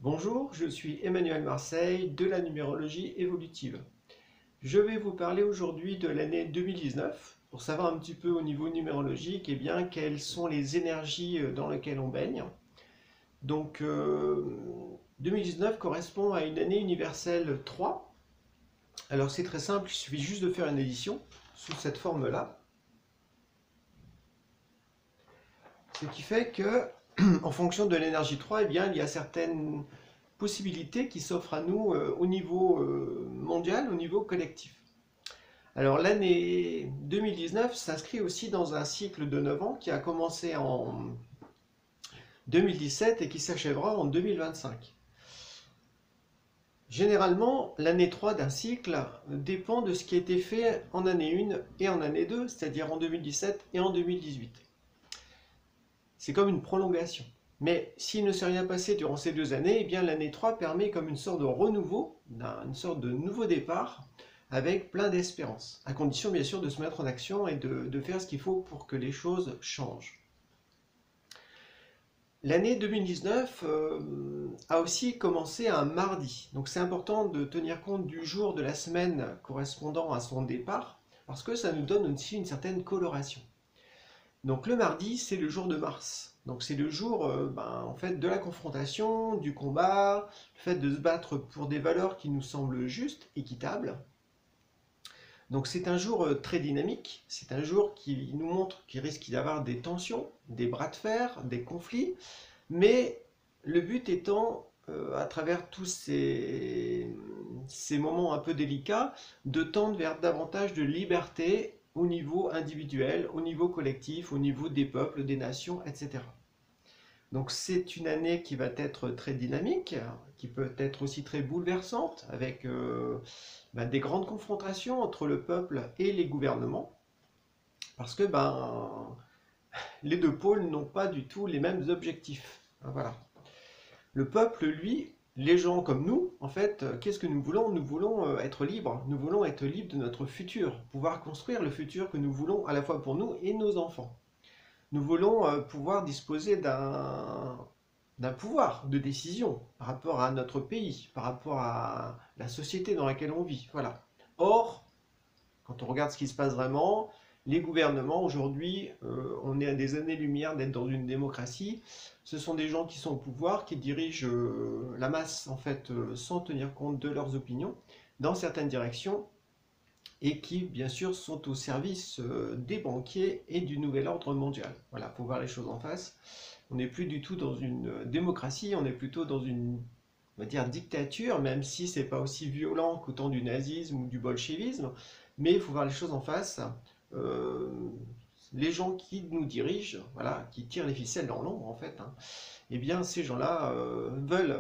Bonjour, je suis Emmanuel Marseille de la numérologie évolutive. Je vais vous parler aujourd'hui de l'année 2019 pour savoir un petit peu au niveau numérologique bien, quelles sont les énergies dans lesquelles on baigne. Donc 2019 correspond à une année universelle 3. Alors c'est très simple, il suffit juste de faire une édition sous cette forme-là. Ce qui fait que en fonction de l'énergie 3, il y a certaines possibilités qui s'offrent à nous au niveau mondial, au niveau collectif. Alors l'année 2019 s'inscrit aussi dans un cycle de 9 ans qui a commencé en 2017 et qui s'achèvera en 2025. Généralement, l'année 3 d'un cycle dépend de ce qui a été fait en année 1 et en année 2, c'est-à-dire en 2017 et en 2018. C'est comme une prolongation. Mais s'il ne s'est rien passé durant ces 2 années, l'année 3 permet comme une sorte de renouveau, une sorte de nouveau départ, avec plein d'espérance, à condition bien sûr de se mettre en action et de faire ce qu'il faut pour que les choses changent. L'année 2019 a aussi commencé un mardi, donc c'est important de tenir compte du jour de la semaine correspondant à son départ, parce que ça nous donne aussi une certaine coloration. Donc le mardi, c'est le jour de Mars. Donc c'est le jour en fait, de la confrontation, du combat, le fait de se battre pour des valeurs qui nous semblent justes, équitables. Donc c'est un jour très dynamique, c'est un jour qui nous montre qu'il risque d'y avoir des tensions, des bras de fer, des conflits, mais le but étant, à travers tous ces moments un peu délicats, de tendre vers davantage de liberté au niveau individuel, au niveau collectif, au niveau des peuples, des nations, etc. Donc c'est une année qui va être très dynamique, qui peut être aussi très bouleversante, avec des grandes confrontations entre le peuple et les gouvernements, parce que les deux pôles n'ont pas du tout les mêmes objectifs. Voilà. Le peuple, lui, les gens comme nous, en fait, qu'est-ce que nous voulons? Nous voulons être libres. Nous voulons être libres de notre futur, pouvoir construire le futur que nous voulons à la fois pour nous et nos enfants. Nous voulons pouvoir disposer d'un pouvoir de décision par rapport à notre pays, par rapport à la société dans laquelle on vit. Voilà. Or, quand on regarde ce qui se passe vraiment, les gouvernements aujourd'hui, on est à des années-lumière d'être dans une démocratie. Ce sont des gens qui sont au pouvoir, qui dirigent la masse en fait, sans tenir compte de leurs opinions, dans certaines directions, et qui bien sûr sont au service des banquiers et du nouvel ordre mondial. Voilà, il faut voir les choses en face. On n'est plus du tout dans une démocratie, on est plutôt dans une, on va dire, dictature, même si c'est pas aussi violent qu'au temps du nazisme ou du bolchevisme, mais il faut voir les choses en face. Euh, les gens qui nous dirigent, voilà, qui tirent les ficelles dans l'ombre en fait, ces gens-là veulent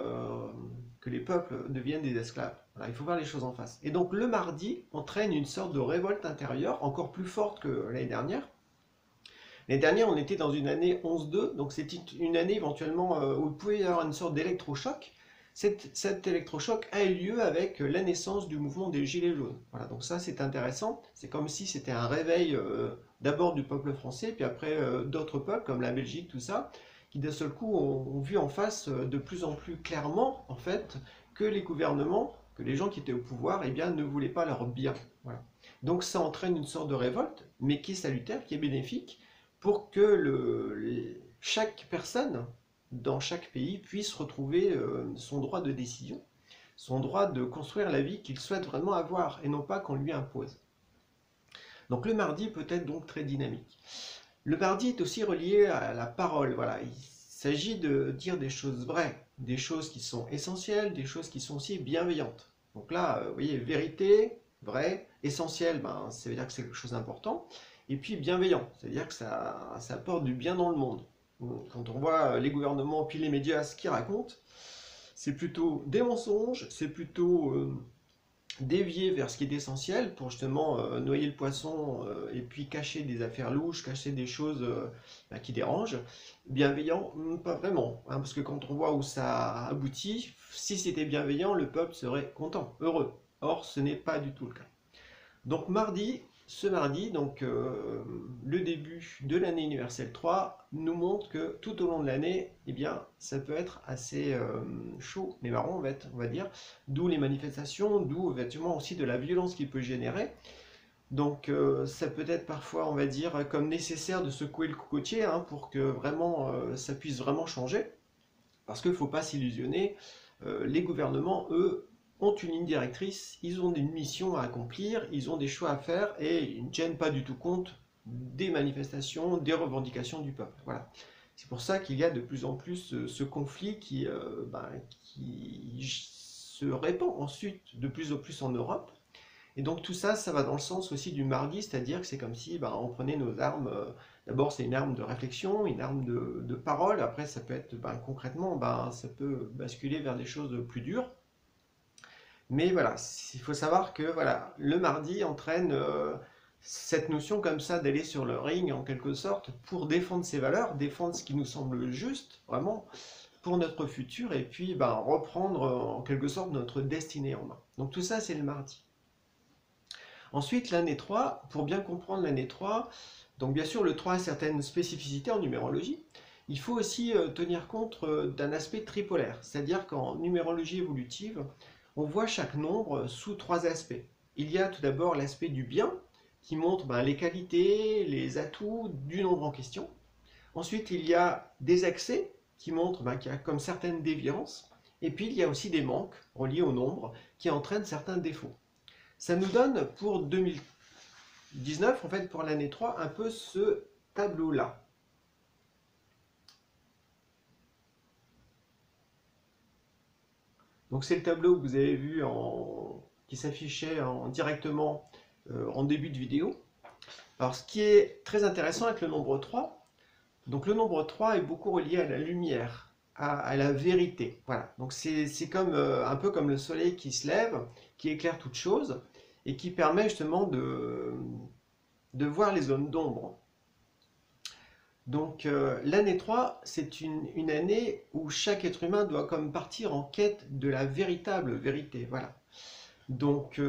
que les peuples deviennent des esclaves. Voilà, il faut voir les choses en face. Et donc le mardi entraîne une sorte de révolte intérieure, encore plus forte que l'année dernière. L'année dernière, on était dans une année 11-2, donc c'était une année éventuellement où il pouvait y avoir une sorte d'électrochoc. Cet électrochoc a eu lieu avec la naissance du mouvement des Gilets jaunes. Voilà, donc ça c'est intéressant. C'est comme si c'était un réveil d'abord du peuple français, puis après d'autres peuples comme la Belgique, tout ça, qui d'un seul coup ont vu en face de plus en plus clairement en fait que les gouvernements, que les gens qui étaient au pouvoir, ne voulaient pas leur bien. Voilà. Donc ça entraîne une sorte de révolte, mais qui est salutaire, qui est bénéfique, pour que chaque personne dans chaque pays puisse retrouver son droit de décision, son droit de construire la vie qu'il souhaite vraiment avoir et non pas qu'on lui impose. Donc le mardi peut être donc très dynamique. Le mardi est aussi relié à la parole. Voilà, il s'agit de dire des choses vraies, des choses qui sont essentielles, des choses qui sont aussi bienveillantes. Donc là, vous voyez, vérité, vrai, essentiel, ça veut dire que c'est quelque chose d'important. Et puis bienveillant, c'est-à-dire que ça apporte du bien dans le monde. Quand on voit les gouvernements puis les médias ce qu'ils racontent, c'est plutôt des mensonges, c'est plutôt dévier vers ce qui est essentiel pour justement noyer le poisson et puis cacher des affaires louches, cacher des choses qui dérangent. Bienveillant, pas vraiment, parce que quand on voit où ça aboutit, si c'était bienveillant, le peuple serait content, heureux. Or, ce n'est pas du tout le cas. Donc mardi, ce mardi, donc le début de l'année universelle 3, nous montre que tout au long de l'année, eh bien, ça peut être assez chaud, mais marron, on va dire, d'où les manifestations, d'où effectivement aussi de la violence qu'il peut générer. Donc ça peut être parfois, on va dire, comme nécessaire de secouer le cocotier hein, pour que vraiment ça puisse vraiment changer. Parce qu'il ne faut pas s'illusionner, les gouvernements, eux, ont une ligne directrice, ils ont une mission à accomplir, ils ont des choix à faire et ils ne tiennent pas du tout compte des manifestations, des revendications du peuple. Voilà. C'est pour ça qu'il y a de plus en plus ce conflit qui se répand ensuite de plus en plus en Europe. Et donc tout ça, ça va dans le sens aussi du mardi, c'est-à-dire que c'est comme si on prenait nos armes. D'abord, c'est une arme de réflexion, une arme de parole. Après, ça peut être concrètement, ça peut basculer vers des choses plus dures. Mais voilà, il faut savoir que voilà, le mardi entraîne cette notion comme ça d'aller sur le ring en quelque sorte pour défendre ses valeurs, défendre ce qui nous semble juste, vraiment, pour notre futur, et puis reprendre en quelque sorte notre destinée en main. Donc tout ça, c'est le mardi. Ensuite, l'année 3, pour bien comprendre l'année 3, donc bien sûr le 3 a certaines spécificités en numérologie, il faut aussi tenir compte d'un aspect tripolaire, c'est-à-dire qu'en numérologie évolutive, on voit chaque nombre sous 3 aspects. Il y a tout d'abord l'aspect du bien, qui montre les qualités, les atouts du nombre en question. Ensuite, il y a des excès, qui montrent qu'il y a comme certaines déviances. Et puis, il y a aussi des manques reliés au nombre, qui entraînent certains défauts. Ça nous donne pour 2019, en fait pour l'année 3, un peu ce tableau-là. Donc c'est le tableau que vous avez vu qui s'affichait directement en début de vidéo. Alors ce qui est très intéressant avec le nombre 3, donc le nombre 3 est beaucoup relié à la lumière, à la vérité. Voilà. Donc c'est comme, un peu comme le soleil qui se lève, qui éclaire toute chose, et qui permet justement de voir les zones d'ombre. Donc l'année 3, c'est une année où chaque être humain doit comme partir en quête de la véritable vérité. Voilà. Donc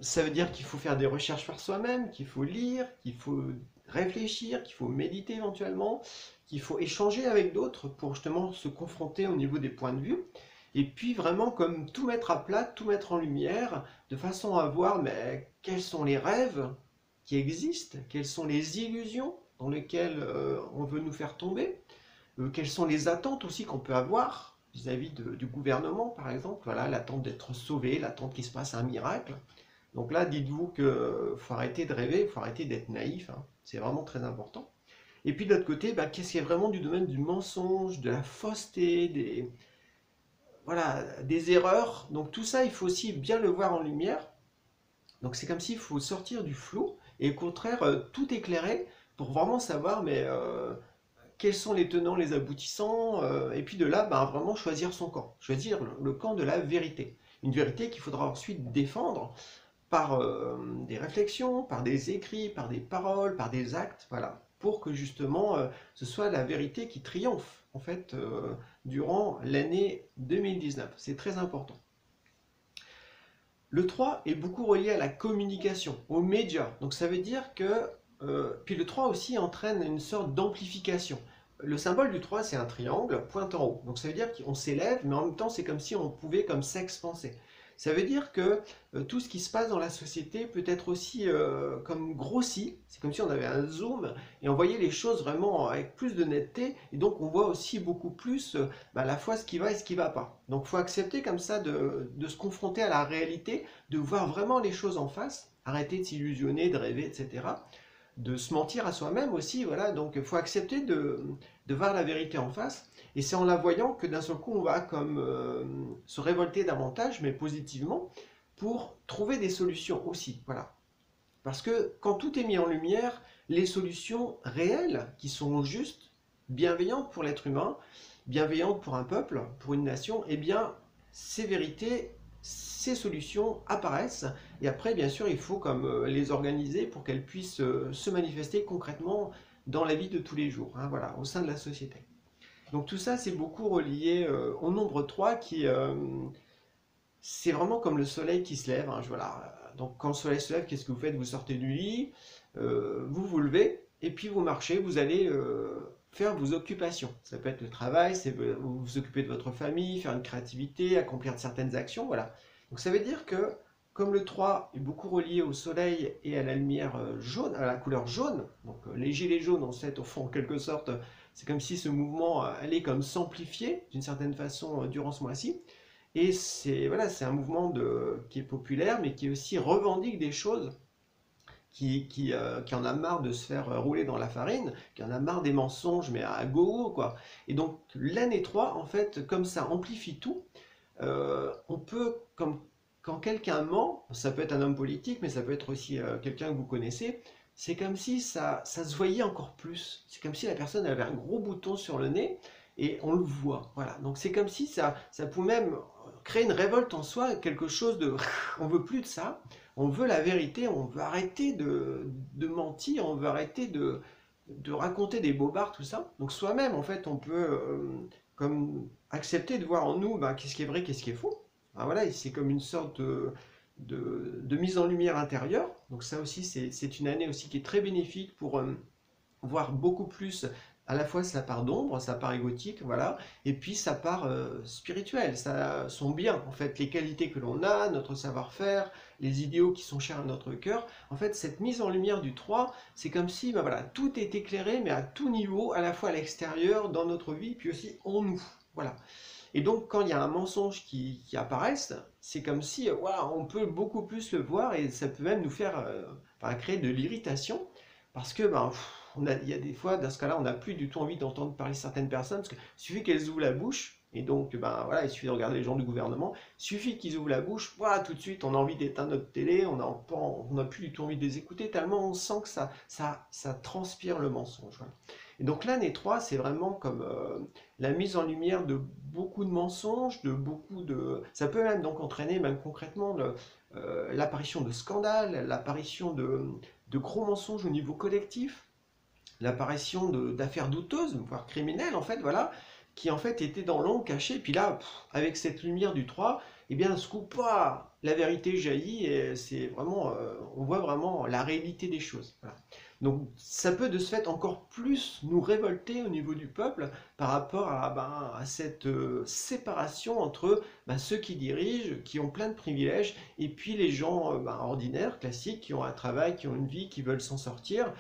ça veut dire qu'il faut faire des recherches par soi-même, qu'il faut lire, qu'il faut réfléchir, qu'il faut méditer éventuellement, qu'il faut échanger avec d'autres pour justement se confronter au niveau des points de vue. Et puis vraiment comme tout mettre à plat, tout mettre en lumière, de façon à voir quels sont les rêves qui existent, quelles sont les illusions dans lesquelles on veut nous faire tomber, quelles sont les attentes aussi qu'on peut avoir vis-à-vis du gouvernement par exemple, voilà, l'attente d'être sauvé, l'attente qu'il se passe un miracle. Donc là, dites-vous qu'il faut arrêter de rêver, il faut arrêter d'être naïf, hein. C'est vraiment très important. Et puis de l'autre côté, qu'est-ce qui est vraiment du domaine du mensonge, de la fausseté, voilà, des erreurs. Donc tout ça, il faut aussi bien le voir en lumière. Donc c'est comme s'il faut sortir du flou et au contraire tout éclairer pour vraiment savoir quels sont les tenants, les aboutissants, et puis de là vraiment choisir son camp, choisir le camp de la vérité. Une vérité qu'il faudra ensuite défendre par des réflexions, par des écrits, par des paroles, par des actes, voilà, pour que justement ce soit la vérité qui triomphe en fait durant l'année 2019. C'est très important. Le 3 est beaucoup relié à la communication, aux médias. Donc ça veut dire que... puis le 3 aussi entraîne une sorte d'amplification. Le symbole du 3, c'est un triangle pointant en haut. Donc ça veut dire qu'on s'élève, mais en même temps, c'est comme si on pouvait comme s'expanser. Ça veut dire que tout ce qui se passe dans la société peut être aussi comme grossi. C'est comme si on avait un zoom et on voyait les choses vraiment avec plus de netteté. Et donc on voit aussi beaucoup plus à la fois ce qui va et ce qui ne va pas. Donc il faut accepter comme ça de se confronter à la réalité, de voir vraiment les choses en face, arrêter de s'illusionner, de rêver, etc. De se mentir à soi-même aussi, voilà. Donc il faut accepter de voir la vérité en face. Et c'est en la voyant que d'un seul coup, on va comme se révolter davantage, mais positivement, pour trouver des solutions aussi. Voilà. Parce que quand tout est mis en lumière, les solutions réelles, qui sont justes, bienveillantes pour l'être humain, bienveillantes pour un peuple, pour une nation, eh bien, ces vérités, ces solutions apparaissent. Et après, bien sûr, il faut comme les organiser pour qu'elles puissent se manifester concrètement dans la vie de tous les jours, hein, voilà, au sein de la société. Donc tout ça, c'est beaucoup relié au nombre 3 qui... c'est vraiment comme le soleil qui se lève, hein, voilà. Donc quand le soleil se lève, qu'est-ce que vous faites? Vous sortez du lit, vous vous levez, et puis vous marchez, vous allez faire vos occupations. Ça peut être le travail, c'est vous vous occupez de votre famille, faire une créativité, accomplir certaines actions, voilà. Donc ça veut dire que comme le 3 est beaucoup relié au soleil et à la lumière jaune, à la couleur jaune, donc les gilets jaunes en fait, au fond, en quelque sorte, c'est comme si ce mouvement allait comme s'amplifier d'une certaine façon durant ce mois-ci. Et c'est voilà, c'est un mouvement qui est populaire, mais qui aussi revendique des choses, qui en a marre de se faire rouler dans la farine, qui en a marre des mensonges, mais à gogo, quoi. Et donc l'année 3, en fait, comme ça amplifie tout, on peut, comme quand quelqu'un ment, ça peut être un homme politique, mais ça peut être aussi quelqu'un que vous connaissez, c'est comme si ça se voyait encore plus. C'est comme si la personne avait un gros bouton sur le nez et on le voit. Voilà. Donc c'est comme si ça pouvait même créer une révolte en soi, quelque chose de... On veut plus de ça, on veut la vérité, on veut arrêter de mentir, on veut arrêter de raconter des bobards, tout ça. Donc soi-même, en fait, on peut comme accepter de voir en nous qu'est-ce qui est vrai, qu'est-ce qui est faux. Ah, voilà, c'est comme une sorte de mise en lumière intérieure. Donc ça aussi, c'est une année aussi qui est très bénéfique pour voir beaucoup plus à la fois sa part d'ombre, sa part égotique, voilà, et puis sa part spirituelle, son bien, en fait, les qualités que l'on a, notre savoir-faire, les idéaux qui sont chers à notre cœur. En fait, cette mise en lumière du 3, c'est comme si voilà, tout est éclairé, mais à tout niveau, à la fois à l'extérieur, dans notre vie, puis aussi en nous. Voilà. Et donc, quand il y a un mensonge qui apparaisse, c'est comme si voilà, on peut beaucoup plus le voir et ça peut même nous faire créer de l'irritation parce que il y a des fois, dans ce cas-là, on n'a plus du tout envie d'entendre parler certaines personnes parce qu'il suffit qu'elles ouvrent la bouche. Et donc, voilà, il suffit de regarder les gens du gouvernement. Il suffit qu'ils ouvrent la bouche, voilà, tout de suite, on a envie d'éteindre notre télé, on n'a plus du tout envie de les écouter, tellement on sent que ça transpire le mensonge. Voilà. Et donc l'année 3, c'est vraiment comme la mise en lumière de beaucoup de mensonges, de beaucoup de... Ça peut même donc entraîner, même concrètement, l'apparition de scandales, l'apparition de gros mensonges au niveau collectif, l'apparition d'affaires douteuses, voire criminelles, en fait, voilà, qui en fait étaient dans l'ombre, cachées. Puis là, avec cette lumière du 3, eh bien, ce coup, la vérité jaillit et c'est vraiment, on voit vraiment la réalité des choses. Voilà. Donc, ça peut de ce fait encore plus nous révolter au niveau du peuple par rapport à cette séparation entre ceux qui dirigent, qui ont plein de privilèges, et puis les gens ordinaires, classiques, qui ont un travail, qui ont une vie, qui veulent s'en sortir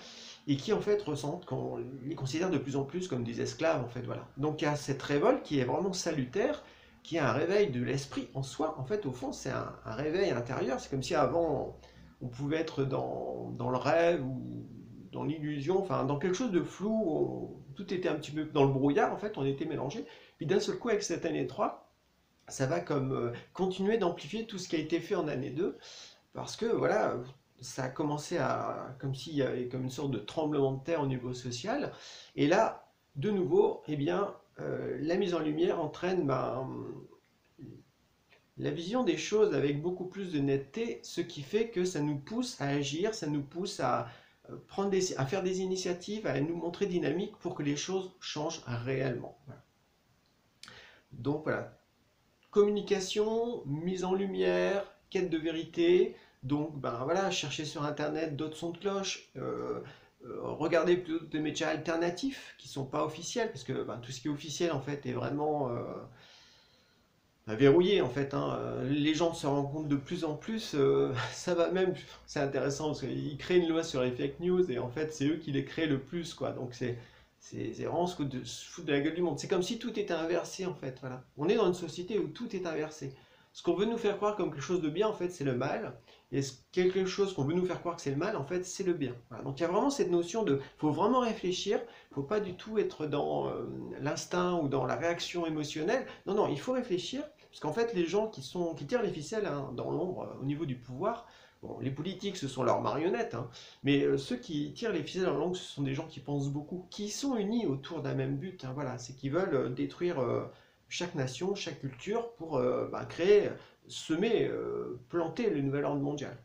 et qui en fait ressentent qu'on les considère de plus en plus comme des esclaves en fait, voilà. Donc il y a cette révolte qui est vraiment salutaire, qui est un réveil de l'esprit en soi, en fait au fond c'est un réveil intérieur, c'est comme si avant on pouvait être dans le rêve ou dans l'illusion, enfin dans quelque chose de flou, tout était un petit peu dans le brouillard en fait, on était mélangé, puis d'un seul coup avec cette année 3, ça va comme continuer d'amplifier tout ce qui a été fait en année 2, parce que voilà, ça a commencé comme s'il y avait comme une sorte de tremblement de terre au niveau social. Et là, de nouveau, eh bien, la mise en lumière entraîne la vision des choses avec beaucoup plus de netteté, ce qui fait que ça nous pousse à agir, ça nous pousse à à faire des initiatives, à nous montrer dynamique pour que les choses changent réellement. Voilà. Donc voilà, communication, mise en lumière, quête de vérité. Donc, voilà, chercher sur Internet d'autres sons de cloche, regarder plutôt des médias alternatifs qui ne sont pas officiels, parce que tout ce qui est officiel, en fait, est vraiment verrouillé, en fait. Hein. Les gens se rendent compte de plus en plus, ça va même, c'est intéressant, parce qu'ils créent une loi sur les fake news, et en fait, c'est eux qui les créent le plus, quoi. Donc, c'est vraiment se foutre de la gueule du monde. C'est comme si tout était inversé, en fait. Voilà. On est dans une société où tout est inversé. Ce qu'on veut nous faire croire comme quelque chose de bien, en fait, c'est le mal. Et quelque chose qu'on veut nous faire croire que c'est le mal, en fait, c'est le bien. Voilà. Donc il y a vraiment cette notion de... Il faut vraiment réfléchir. Il ne faut pas du tout être dans l'instinct ou dans la réaction émotionnelle. Non, non, il faut réfléchir. Parce qu'en fait, les gens qui tirent les ficelles dans l'ombre, au niveau du pouvoir, bon, les politiques, ce sont leurs marionnettes, hein, mais ceux qui tirent les ficelles dans l'ombre, ce sont des gens qui pensent beaucoup, qui sont unis autour d'un même but. Hein, voilà, c'est qu'ils veulent détruire chaque nation, chaque culture pour créer, semer, planter le nouvel ordre mondial.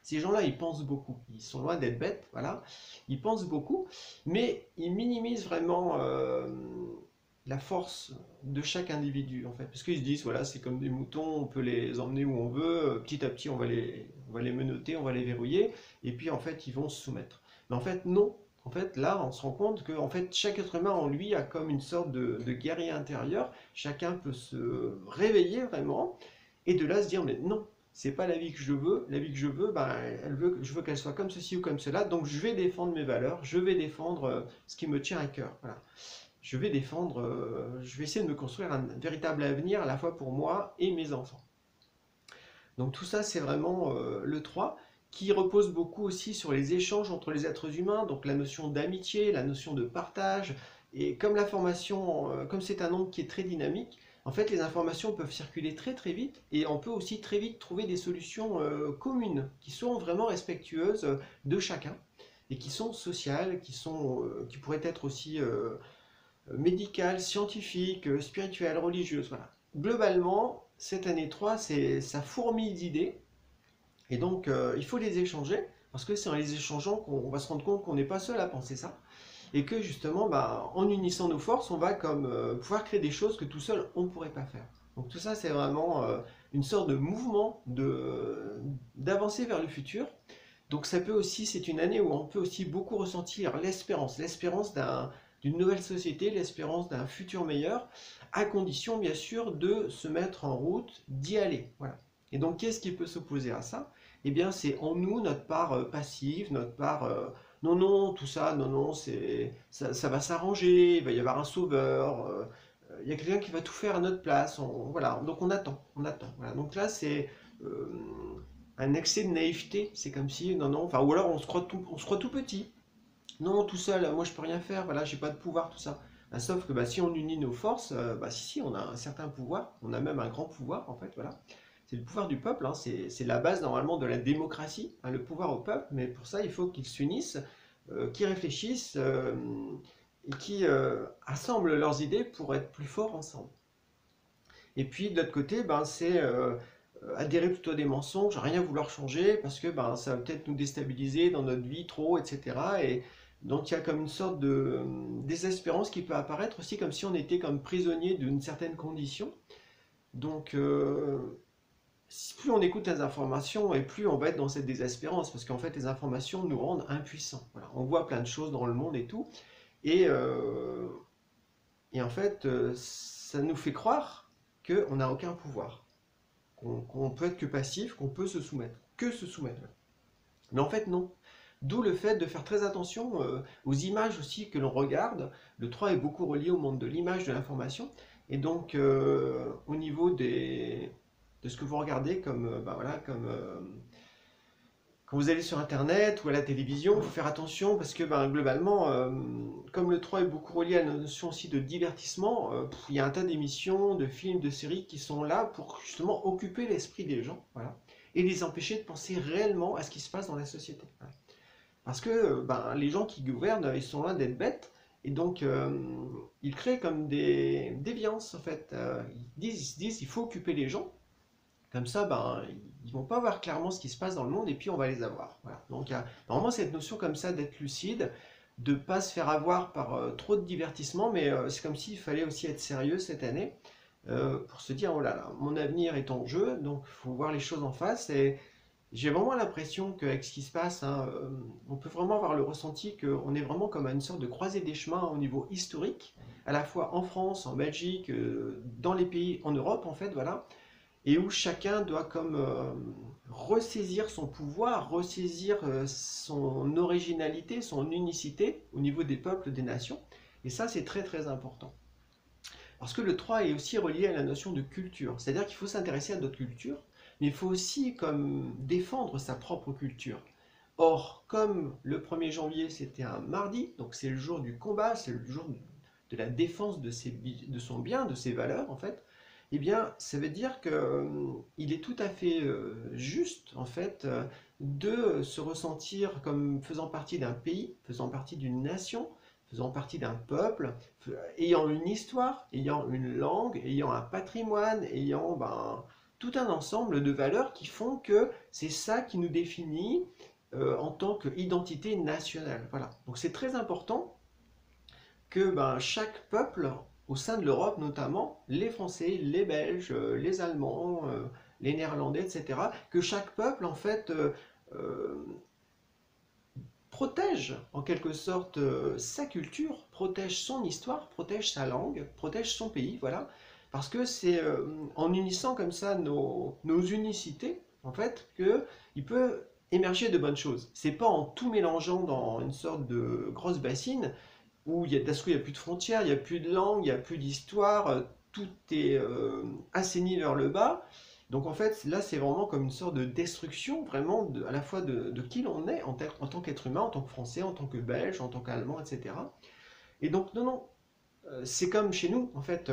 Ces gens-là, ils pensent beaucoup. Ils sont loin d'être bêtes, voilà. Ils pensent beaucoup, mais ils minimisent vraiment la force de chaque individu, en fait. Parce qu'ils se disent, voilà, c'est comme des moutons, on peut les emmener où on veut, petit à petit, on va on va les menotter, on va les verrouiller, et puis en fait ils vont se soumettre. Mais en fait non, en fait là on se rend compte que en fait, chaque être humain en lui a comme une sorte de guerrier intérieur, chacun peut se réveiller vraiment, et de là se dire mais non, c'est pas la vie que je veux, la vie que je veux, ben, je veux qu'elle soit comme ceci ou comme cela, donc je vais défendre mes valeurs, je vais défendre ce qui me tient à cœur. Voilà. Je vais défendre, je vais essayer de me construire un véritable avenir à la fois pour moi et mes enfants. Donc tout ça, c'est vraiment le 3 qui repose beaucoup aussi sur les échanges entre les êtres humains, donc la notion d'amitié, la notion de partage. Et comme l'information, comme c'est un nombre qui est très dynamique, en fait les informations peuvent circuler très très vite et on peut aussi très vite trouver des solutions communes qui sont vraiment respectueuses de chacun et qui sont sociales, qui pourraient être aussi médicales, scientifiques, spirituelles, religieuses. Voilà. Globalement, cette année 3, ça fourmille d'idées, et donc il faut les échanger, parce que c'est en les échangeant qu'on va se rendre compte qu'on n'est pas seul à penser ça, et que justement, bah, en unissant nos forces, on va comme pouvoir créer des choses que tout seul, on ne pourrait pas faire. Donc tout ça, c'est vraiment une sorte de mouvement d'avancer vers le futur. Donc ça peut aussi, c'est une année où on peut aussi beaucoup ressentir l'espérance d'une nouvelle société, l'espérance d'un futur meilleur, à condition bien sûr de se mettre en route, d'y aller. Voilà. Et donc qu'est-ce qui peut s'opposer à ça? Eh bien c'est en nous notre part passive, notre part non non tout ça, non non ça va s'arranger, il va y avoir un sauveur, il y a quelqu'un qui va tout faire à notre place. Voilà, donc on attend, on attend. Voilà. Donc là c'est euh, un excès de naïveté, c'est comme si, non, non, enfin, ou alors on se croit tout petit. Non, tout seul, moi je peux rien faire, voilà, j'ai pas de pouvoir, tout ça. Bah, sauf que bah, si on unit nos forces, bah, si, on a un certain pouvoir, on a même un grand pouvoir, en fait, voilà. C'est le pouvoir du peuple, hein, c'est la base normalement de la démocratie, hein, le pouvoir au peuple, mais pour ça il faut qu'ils s'unissent, qu'ils réfléchissent et qu'ils assemblent leurs idées pour être plus forts ensemble. Et puis de l'autre côté, ben, c'est adhérer plutôt à des mensonges, rien vouloir changer, parce que ben, ça va peut-être nous déstabiliser dans notre vie trop, etc. Et donc il y a comme une sorte de désespérance qui peut apparaître aussi, comme si on était comme prisonnier d'une certaine condition. Donc plus on écoute les informations et plus on va être dans cette désespérance, parce qu'en fait les informations nous rendent impuissants. Voilà. On voit plein de choses dans le monde et tout, et, euh, et en fait ça nous fait croire qu'on n'a aucun pouvoir, qu'on peut être que passif, qu'on peut se soumettre, que se soumettre. Mais en fait, non. D'où le fait de faire très attention aux images aussi que l'on regarde. Le 3 est beaucoup relié au monde de l'image, de l'information. Et donc, au niveau de ce que vous regardez, comme, bah voilà, comme quand vous allez sur Internet ou à la télévision, il faut faire attention parce que ben, globalement, comme le 3 est beaucoup relié à la notion aussi de divertissement, il y a un tas d'émissions, de films, de séries qui sont là pour justement occuper l'esprit des gens, voilà, et les empêcher de penser réellement à ce qui se passe dans la société. Voilà. Parce que ben, les gens qui gouvernent, ils sont loin d'être bêtes, et donc ils créent comme des déviances en fait. Ils se disent il faut occuper les gens, comme ça, ben, ils vont pas voir clairement ce qui se passe dans le monde et puis on va les avoir. Voilà. Donc il y a vraiment cette notion comme ça d'être lucide, de ne pas se faire avoir par trop de divertissement, mais c'est comme s'il fallait aussi être sérieux cette année pour se dire, oh là là, mon avenir est en jeu, donc il faut voir les choses en face. Et j'ai vraiment l'impression qu'avec ce qui se passe, hein, on peut vraiment avoir le ressenti qu'on est vraiment comme à une sorte de croisée des chemins au niveau historique, à la fois en France, en Belgique, dans les pays en Europe en fait, voilà, et où chacun doit comme ressaisir son pouvoir, ressaisir son originalité, son unicité au niveau des peuples, des nations. Et ça, c'est très très important. Parce que le 3 est aussi relié à la notion de culture. C'est-à-dire qu'il faut s'intéresser à d'autres cultures, mais il faut aussi comme défendre sa propre culture. Or, comme le 1er janvier, c'était un mardi, donc c'est le jour du combat, c'est le jour de la défense de son bien, de ses valeurs, en fait, eh bien, ça veut dire qu'il est tout à fait juste, en fait, de se ressentir comme faisant partie d'un pays, faisant partie d'une nation, faisant partie d'un peuple, ayant une histoire, ayant une langue, ayant un patrimoine, ayant ben, tout un ensemble de valeurs qui font que c'est ça qui nous définit en tant qu'identité nationale. Voilà. Donc c'est très important que ben, chaque peuple, au sein de l'Europe notamment, les Français, les Belges, les Allemands, les Néerlandais, etc. Que chaque peuple, en fait, euh, protège en quelque sorte sa culture, protège son histoire, protège sa langue, protège son pays, voilà. Parce que c'est en unissant comme ça nos unicités, en fait, qu'il peut émerger de bonnes choses. C'est pas en tout mélangeant dans une sorte de grosse bassine où d'un coup il n'y a plus de frontières, il n'y a plus de langue, il n'y a plus d'histoire, tout est assaini vers le bas. Donc en fait, là, c'est vraiment comme une sorte de destruction, vraiment, à la fois de qui l'on est en tant qu'être humain, en tant que Français, en tant que Belge, en tant qu'Allemand, etc. Et donc, non, non, c'est comme chez nous, en fait,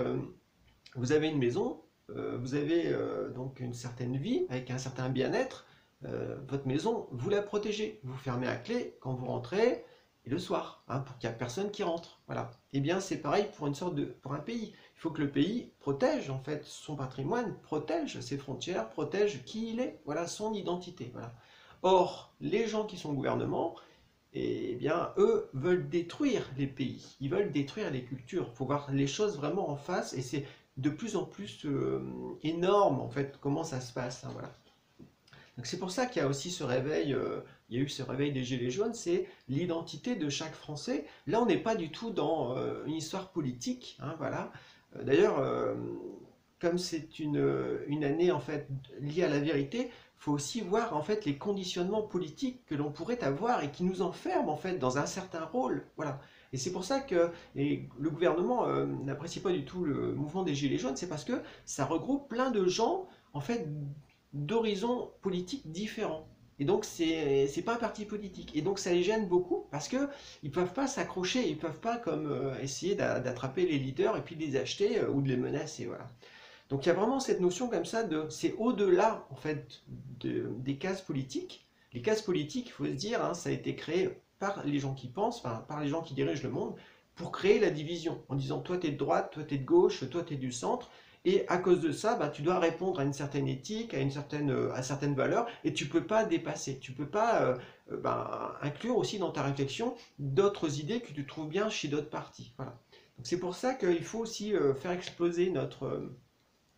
vous avez une maison, vous avez donc une certaine vie, avec un certain bien-être, votre maison, vous la protégez, vous fermez à clé quand vous rentrez, et le soir, hein, pour qu'il n'y ait personne qui rentre. Voilà. Eh bien, c'est pareil pour un pays. Il faut que le pays protège en fait son patrimoine, protège ses frontières, protège qui il est, voilà, son identité. Voilà. Or, les gens qui sont au gouvernement, eh bien, eux veulent détruire les pays, ils veulent détruire les cultures. Il faut voir les choses vraiment en face, et c'est de plus en plus énorme en fait comment ça se passe, hein, voilà. Donc c'est pour ça qu'il y a aussi ce réveil, il y a eu ce réveil des Gilets jaunes, c'est l'identité de chaque Français. Là, on n'est pas du tout dans une histoire politique, hein, voilà. D'ailleurs, comme c'est une année en fait liée à la vérité, il faut aussi voir en fait les conditionnements politiques que l'on pourrait avoir et qui nous enferment en fait dans un certain rôle, voilà. Et c'est pour ça que le gouvernement n'apprécie pas du tout le mouvement des Gilets jaunes, c'est parce que ça regroupe plein de gens en fait d'horizons politiques différents. Et donc, c'est pas un parti politique. Et donc, ça les gêne beaucoup parce que ils peuvent pas s'accrocher, ils peuvent pas comme essayer d'attraper les leaders et puis de les acheter ou de les menacer. Voilà. Donc, il y a vraiment cette notion comme ça de. C'est au-delà, en fait, des cases politiques. Les cases politiques, il faut se dire, hein, ça a été créé par les gens qui pensent, enfin, par les gens qui dirigent le monde, pour créer la division. En disant, toi, tu es de droite, toi, tu es de gauche, toi, tu es du centre. Et à cause de ça, bah, tu dois répondre à une certaine éthique, à certaines valeurs, et tu ne peux pas dépasser. Tu ne peux pas bah, inclure aussi dans ta réflexion d'autres idées que tu trouves bien chez d'autres partis. Voilà. Donc c'est pour ça qu'il faut aussi faire exploser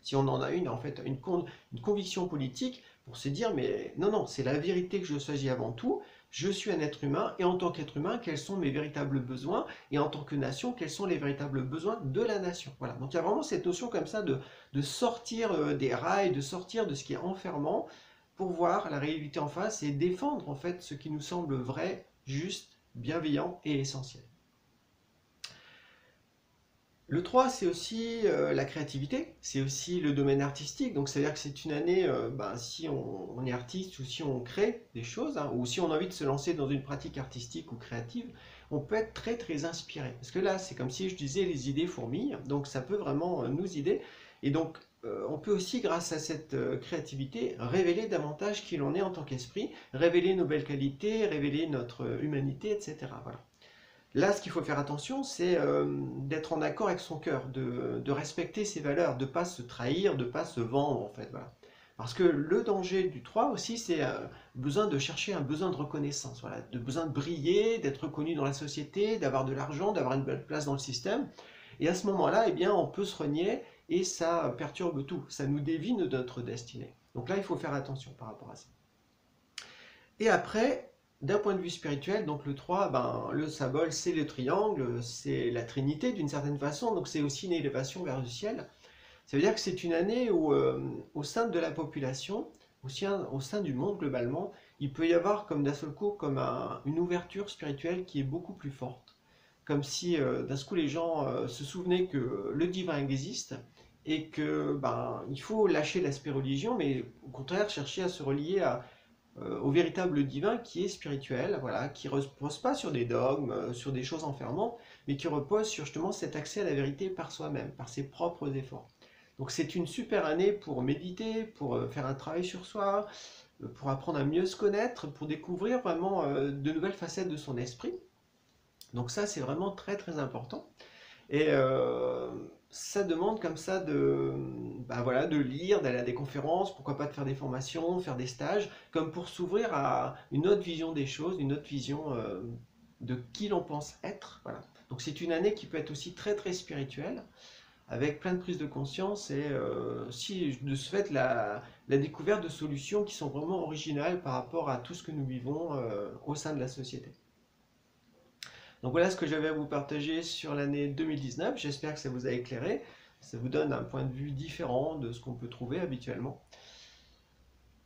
si on en a une, en fait, une conviction politique pour se dire, mais non, non, c'est la vérité que je choisis avant tout. Je suis un être humain, et en tant qu'être humain, quels sont mes véritables besoins, et en tant que nation, quels sont les véritables besoins de la nation. Voilà. Donc il y a vraiment cette notion comme ça de sortir des rails, de sortir de ce qui est enfermant, pour voir la réalité en face et défendre en fait ce qui nous semble vrai, juste, bienveillant et essentiel. Le 3, c'est aussi la créativité, c'est aussi le domaine artistique. Donc, c'est-à-dire que c'est une année, ben, si on est artiste ou si on crée des choses, hein, ou si on a envie de se lancer dans une pratique artistique ou créative, on peut être très très inspiré. Parce que là, c'est comme si je disais les idées fourmillent, donc ça peut vraiment nous aider. Et donc, on peut aussi, grâce à cette créativité, révéler davantage qui l'on est en tant qu'esprit, révéler nos belles qualités, révéler notre humanité, etc. Voilà. Là, ce qu'il faut faire attention, c'est d'être en accord avec son cœur, de respecter ses valeurs, de ne pas se trahir, de ne pas se vendre, en fait. Voilà. Parce que le danger du 3 aussi, c'est besoin de chercher un besoin de reconnaissance, voilà, de besoin de briller, d'être reconnu dans la société, d'avoir de l'argent, d'avoir une belle place dans le système. Et à ce moment-là, eh bien, on peut se renier et ça perturbe tout, ça nous dévie de notre destinée. Donc là, il faut faire attention par rapport à ça. Et après, d'un point de vue spirituel, donc le 3, ben, le symbole, c'est le triangle, c'est la Trinité d'une certaine façon, donc c'est aussi une élévation vers le ciel. Ça veut dire que c'est une année où, au sein de la population, au sein du monde globalement, il peut y avoir comme d'un seul coup comme une ouverture spirituelle qui est beaucoup plus forte. Comme si d'un seul coup les gens se souvenaient que le divin existe et que ben, il faut lâcher l'aspect religion, mais au contraire chercher à se relier au véritable divin qui est spirituel, voilà, qui ne repose pas sur des dogmes, sur des choses enfermantes, mais qui repose sur justement cet accès à la vérité par soi-même, par ses propres efforts. Donc c'est une super année pour méditer, pour faire un travail sur soi, pour apprendre à mieux se connaître, pour découvrir vraiment de nouvelles facettes de son esprit. Donc ça c'est vraiment très très important. Et ça demande comme ça bah voilà, de lire, d'aller à des conférences, pourquoi pas de faire des formations, faire des stages, comme pour s'ouvrir à une autre vision des choses, une autre vision de qui l'on pense être. Voilà. Donc c'est une année qui peut être aussi très très spirituelle, avec plein de prise de conscience et si de ce fait la découverte de solutions qui sont vraiment originales par rapport à tout ce que nous vivons au sein de la société. Donc voilà ce que j'avais à vous partager sur l'année 2019. J'espère que ça vous a éclairé. Ça vous donne un point de vue différent de ce qu'on peut trouver habituellement.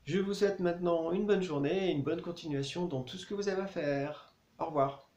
Je vous souhaite maintenant une bonne journée et une bonne continuation dans tout ce que vous avez à faire. Au revoir.